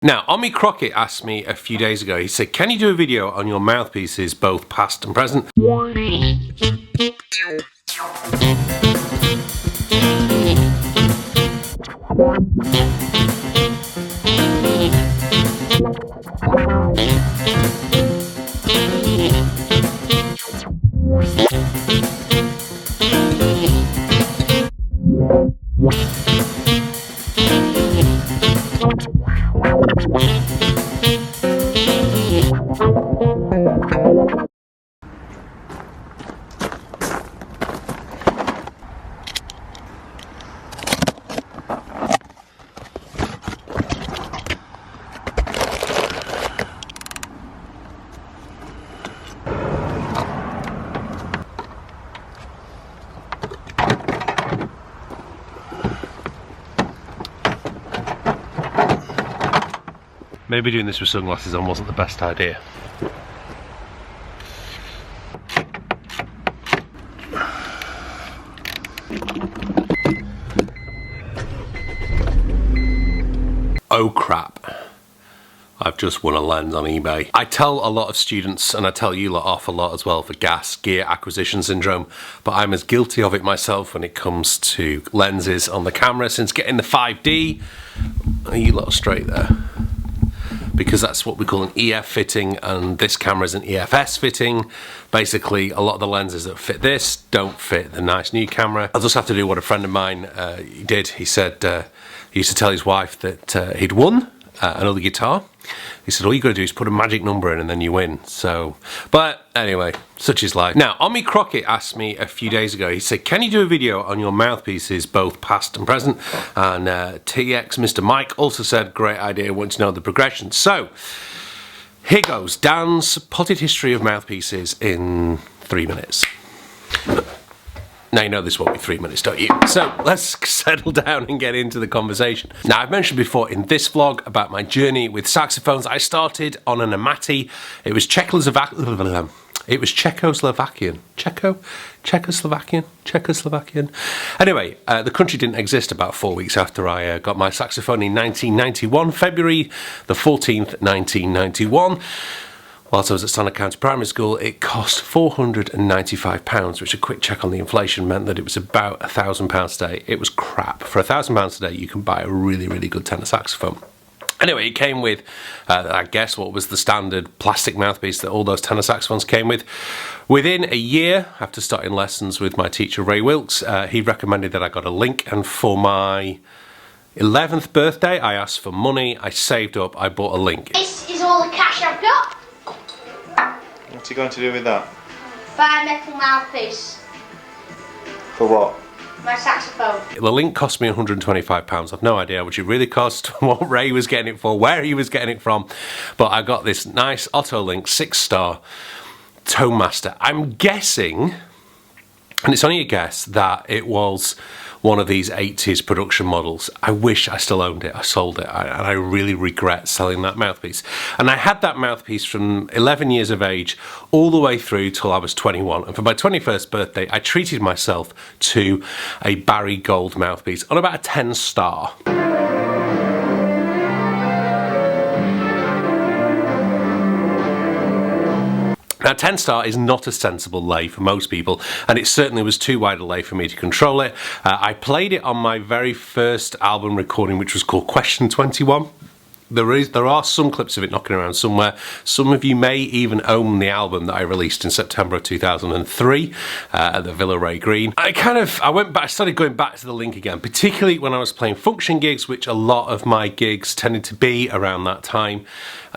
Now, Omi Crockett asked me a few days ago, he said, can you do a video on your mouthpieces, both past and present? Maybe doing this with sunglasses on wasn't the best idea. Oh crap. I've just won a lens on eBay. I tell a lot of students, and I tell you lot off a lot as well, for gas gear acquisition syndrome, but I'm as guilty of it myself when it comes to lenses on the camera since getting the 5D. Are you lot straight there? Because that's what we call an EF fitting, and this camera is an EFS fitting. Basically, a lot of the lenses that fit this don't fit the nice new camera. I'll just have to do what a friend of mine did. He said he used to tell his wife that he'd won another guitar. He said, all you got to do is put a magic number in and then you win. So, but anyway, such is life. Now, Omi Crockett asked me a few days ago, he said, can you do a video on your mouthpieces, both past and present? And TX Mr. Mike also said, great idea, want to know the progression. So, here goes, Dan's potted history of mouthpieces in 3 minutes. Now you know this won't be 3 minutes, don't you? So let's settle down and get into the conversation. Now, I've mentioned before in this vlog about my journey with saxophones. I started on an Amati. It was Czechoslovakian. Anyway, the country didn't exist about 4 weeks after I got my saxophone in 1991, February the 14th, 1991. Whilst I was at Sonic County Primary School, it cost £495, which a quick check on the inflation meant that it was about £1,000 today. It was crap. For £1,000 today, you can buy a really, really good tenor saxophone. Anyway, it came with, I guess, what was the standard plastic mouthpiece that all those tenor saxophones came with. Within a year, after starting lessons with my teacher, Ray Wilkes, he recommended that I got a link, and for my 11th birthday, I asked for money, I saved up, I bought a link. This is all the cash I've got. What's he going to do with that? Buy a metal mouthpiece. For what? My saxophone. The link cost me £125. I've no idea what it really cost, what Ray was getting it for, where he was getting it from, but I got this nice Otto Link 6-star Tone Master. I'm guessing, and it's only a guess, that it was one of these 80s production models. I wish I still owned it. I sold it, and I really regret selling that mouthpiece. And I had that mouthpiece from 11 years of age all the way through till I was 21. And for my 21st birthday, I treated myself to a Barry Gold mouthpiece on about a 10-star. Now, 10-star is not a sensible lay for most people, and it certainly was too wide a lay for me to control it. I played it on my very first album recording, which was called Question 21. There are some clips of it knocking around somewhere. Some of you may even own the album that I released in September of 2003 at the Villa Ray Green. I started going back to the link again, particularly when I was playing function gigs, which a lot of my gigs tended to be around that time.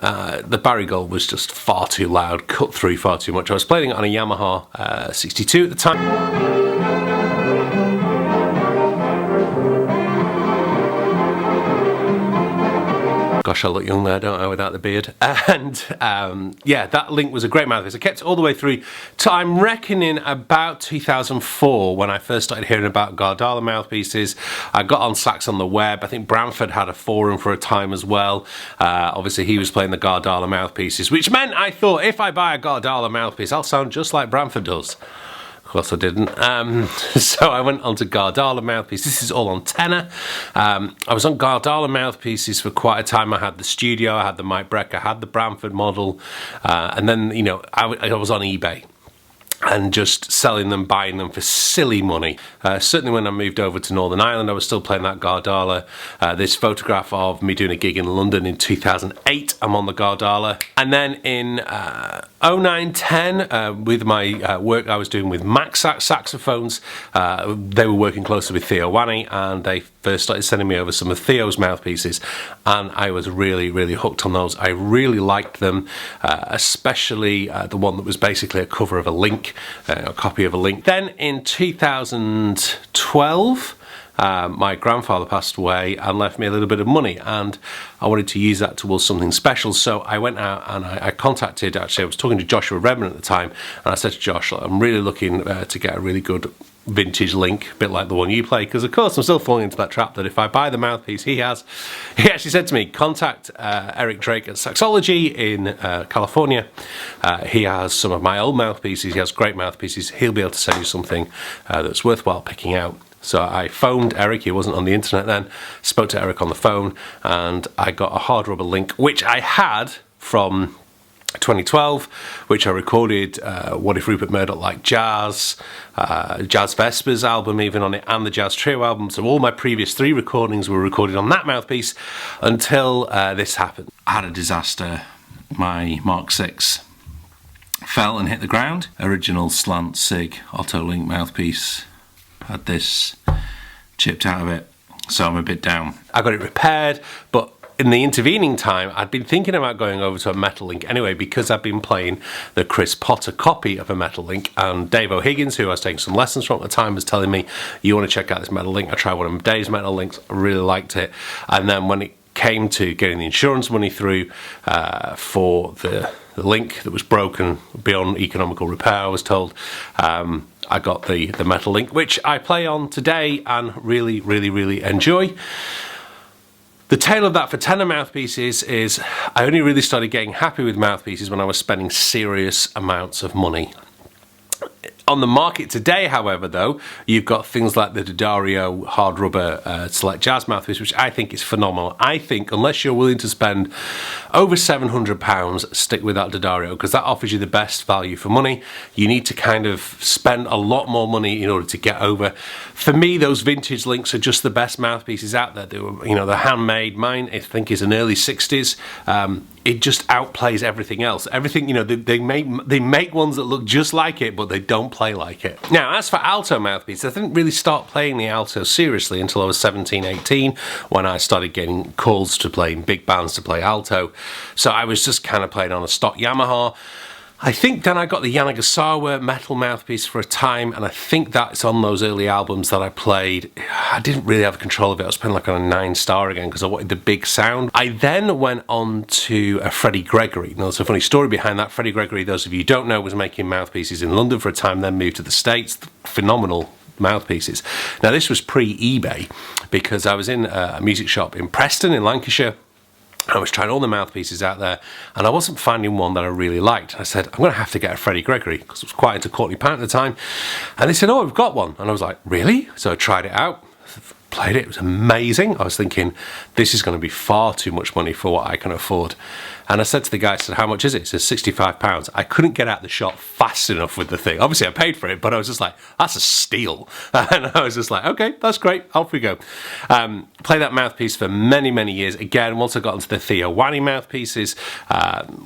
The Barry Gold was just far too loud, cut through far too much. I was playing it on a Yamaha 62 at the time. Gosh, I look young there, don't I, without the beard? And yeah, that link was a great mouthpiece. I kept it all the way through to, I'm reckoning, about 2004 when I first started hearing about Gardala mouthpieces. I got on Sax on the Web. I think Bramford had a forum for a time as well. Obviously, he was playing the Gardala mouthpieces, which meant I thought, if I buy a Gardala mouthpiece, I'll sound just like Bramford does. course I didn't. So I went on to Gardala mouthpiece. This is all on tenor. I was on Gardala mouthpieces for quite a time. I had the Studio, I had the Mike Breck, I had the Bramford model, and then, you know, I was on eBay and just selling them, buying them for silly money. Certainly when I moved over to Northern Ireland, I was still playing that Gardala. This photograph of me doing a gig in London in 2008, I'm on the Gardala. And then in 09-10, with my work I was doing with Max saxophones, they were working closely with Theo Wanney, and they first started sending me over some of Theo's mouthpieces, and I was really, really hooked on those. I really liked them, especially the one that was basically a cover of a Link, a copy of a Link. Then in 2012, my grandfather passed away and left me a little bit of money, and I wanted to use that towards something special. So I went out and I contacted, actually I was talking to Joshua Redman at the time, and I said to Josh, I'm really looking to get a really good vintage Link, a bit like the one you play, because of course I'm still falling into that trap that if I buy the mouthpiece he actually said to me, contact Eric Drake at Saxology in California. He has some of my old mouthpieces, he has great mouthpieces, he'll be able to send you something that's worthwhile picking out. So I phoned Eric, he wasn't on the internet then, spoke to Eric on the phone, and I got a hard rubber Link, which I had from 2012, which I recorded What If Rupert Murdoch Liked Jazz, Jazz Vespers album even on it, and the Jazz Trio album. So all my previous 3 recordings were recorded on that mouthpiece until this happened. I had a disaster. My Mark VI fell and hit the ground. Original slant sig Otto Link mouthpiece had this chipped out of it, so I'm a bit down. I got it repaired, but in the intervening time, I'd been thinking about going over to a Metal Link anyway, because I've been playing the Chris Potter copy of a Metal Link, and Dave O'Higgins, who I was taking some lessons from at the time, was telling me, you want to check out this Metal Link. I tried one of Dave's Metal Links, I really liked it, and then when it came to getting the insurance money through for the Link that was broken beyond economical repair, I was told, I got the Metal Link, which I play on today and really, really, really enjoy. The tale of that for tenor mouthpieces is I only really started getting happy with mouthpieces when I was spending serious amounts of money. On the market today, however, though, you've got things like the D'Addario hard rubber select jazz mouthpiece, which I think is phenomenal. I think unless you're willing to spend over £700, stick with that D'Addario, because that offers you the best value for money. You need to kind of spend a lot more money in order to get over. For me, those vintage Links are just the best mouthpieces out there. They were, you know, they're handmade. Mine, I think, is an early 60s. It just outplays everything else. Everything, you know, they make ones that look just like it, but they don't play like it. Now, as for alto mouthpieces, I didn't really start playing the alto seriously until I was 17, 18, when I started getting calls to play in big bands to play alto. So I was just kind of playing on a stock Yamaha. I think then I got the Yanagisawa metal mouthpiece for a time, and I think that's on those early albums that I played. I didn't really have control of it. I was playing like on a 9-star again because I wanted the big sound. I then went on to a Freddie Gregory. Now, there's a funny story behind that. Freddie Gregory, those of you who don't know, was making mouthpieces in London for a time, then moved to the States. Phenomenal mouthpieces. Now, this was pre-eBay because I was in a music shop in Preston in Lancashire. I was trying all the mouthpieces out there, and I wasn't finding one that I really liked. I said, I'm going to have to get a Freddie Gregory, because I was quite into Courtney Pant at the time. And they said, oh, we've got one. And I was like, really? So I tried it out, played it, it was amazing. I was thinking, this is going to be far too much money for what I can afford. And I said to the guy, I said, how much is it? He said, £65. I couldn't get out the shop fast enough with the thing. Obviously, I paid for it, but I was just like, that's a steal. And I was just like, okay, that's great. Off we go. Play that mouthpiece for many, many years. Again, once I got into the Theo Wanney mouthpieces,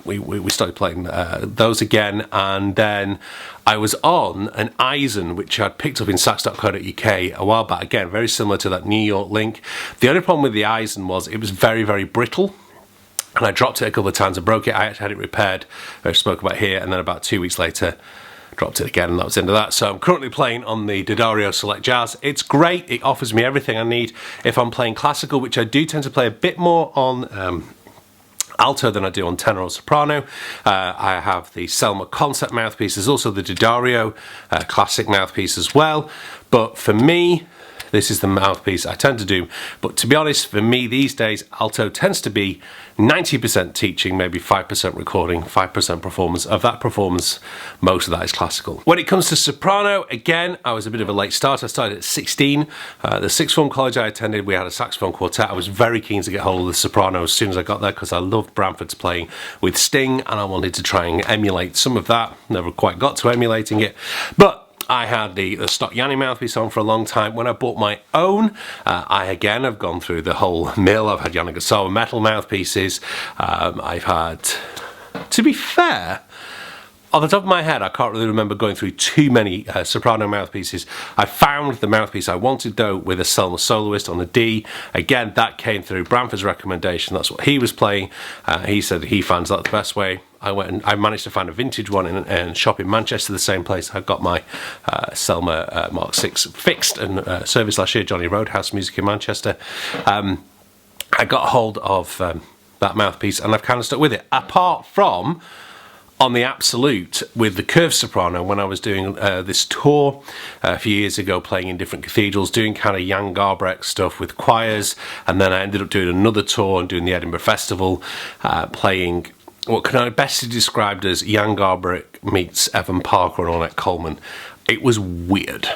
we started playing those again. And then I was on an Eisen, which I'd picked up in sax.co.uk a while back. Again, very similar to that New York Link. The only problem with the Eisen was it was very, very brittle. And I dropped it a couple of times and broke it. I actually had it repaired, I spoke about here, and then about 2 weeks later, dropped it again, and that was the end of that. So I'm currently playing on the D'Addario Select Jazz. It's great, it offers me everything I need if I'm playing classical, which I do tend to play a bit more on alto than I do on tenor or soprano. I have the Selma concept mouthpiece, there's also the D'Addario classic mouthpiece as well. But for me, this is the mouthpiece I tend to do. But to be honest, for me these days, alto tends to be 90% teaching, maybe 5% recording, 5% performance. Of that performance, most of that is classical. When it comes to soprano, again, I was a bit of a late starter. I started at 16. The sixth form college I attended, we had a saxophone quartet. I was very keen to get hold of the soprano as soon as I got there because I loved Branford's playing with Sting and I wanted to try and emulate some of that. Never quite got to emulating it, but I had the stock Yanni mouthpiece on for a long time. When I bought my own, I again have gone through the whole mill. I've had Yanni Gassawa metal mouthpieces. I've had, to be fair, off the top of my head, I can't really remember going through too many soprano mouthpieces. I found the mouthpiece I wanted though with a Selma soloist on a D. Again, that came through Branford's recommendation. That's what he was playing. He said he finds that the best way. I went and I managed to find a vintage one in a shop in Manchester, the same place I got my Selma Mark VI fixed and serviced last year, Johnny Roadhouse Music in Manchester. I got hold of that mouthpiece and I've kind of stuck with it. Apart from on the Absolute with the curved soprano, when I was doing this tour a few years ago, playing in different cathedrals, doing kind of Jan Garbarek stuff with choirs, and then I ended up doing another tour and doing the Edinburgh Festival, playing what can I best be described as Jan Garbarek meets Evan Parker and Ornette Coleman. It was weird.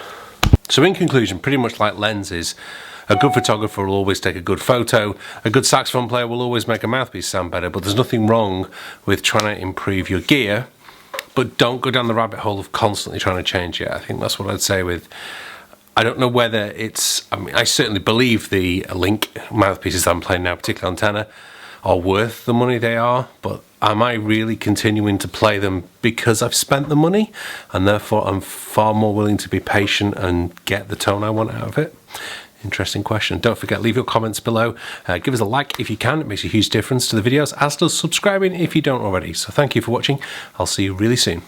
So in conclusion, pretty much like lenses, a good photographer will always take a good photo, a good saxophone player will always make a mouthpiece sound better, but there's nothing wrong with trying to improve your gear, but don't go down the rabbit hole of constantly trying to change it. I think that's what I'd say with, I don't know whether it's, I mean, I certainly believe the Link mouthpieces I'm playing now, particularly on tenor, are worth the money they are, but am I really continuing to play them because I've spent the money and therefore I'm far more willing to be patient and get the tone I want out of it? Interesting question. Don't forget, leave your comments below. Give us a like if you can. It makes a huge difference to the videos, as does subscribing if you don't already. So thank you for watching. I'll see you really soon.